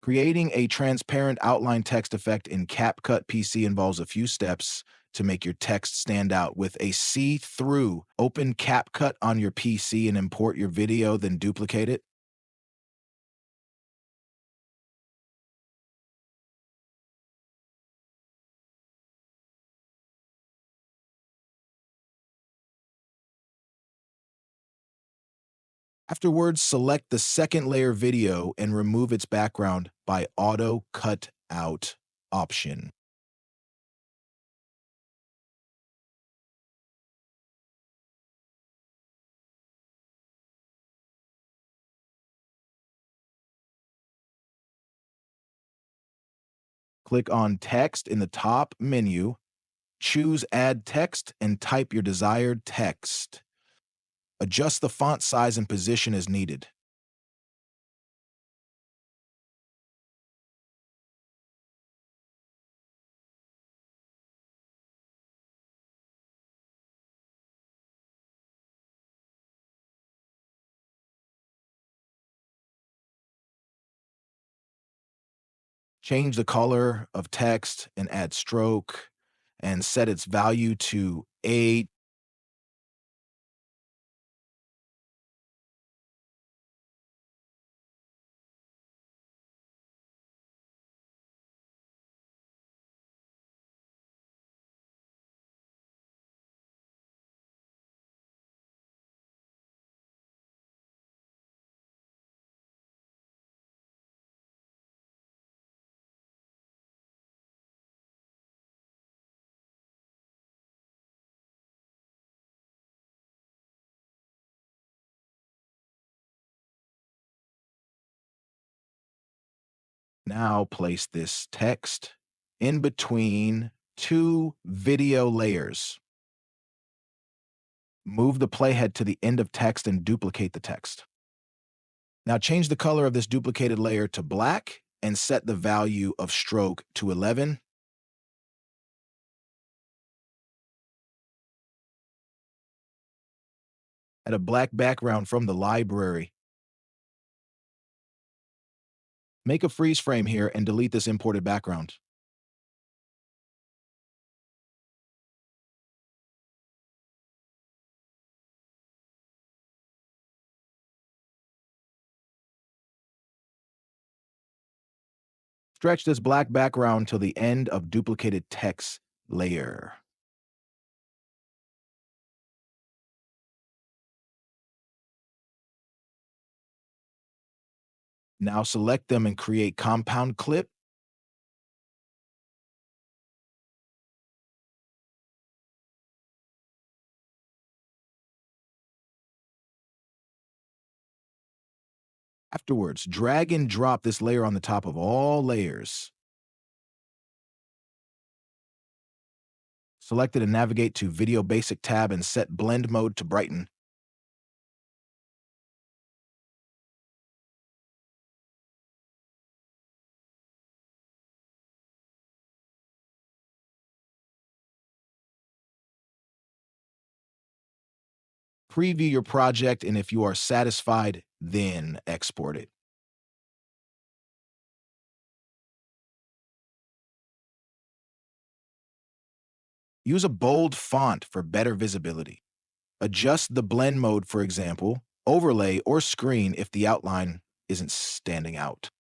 Creating a transparent outline text effect in CapCut PC involves a few steps to make your text stand out. With a see-through, open CapCut on your PC and import your video, then duplicate it. Afterwards, select the second layer video and remove its background by Auto Cut Out option. Click on Text in the top menu, choose Add Text, and type your desired text. Adjust the font size and position as needed. Change the color of text and add stroke and set its value to 8. Now place this text in between two video layers. Move the playhead to the end of text and duplicate the text. Now change the color of this duplicated layer to black and set the value of stroke to 11. Add a black background from the library. Make a freeze frame here and delete this imported background. Stretch this black background till the end of duplicated text layer. Now select them and create compound clip. Afterwards, drag and drop this layer on the top of all layers. Select it and navigate to Video Basic tab and set Blend Mode to brighten. Preview your project, and if you are satisfied, then export it. Use a bold font for better visibility. Adjust the blend mode, for example, overlay or screen if the outline isn't standing out.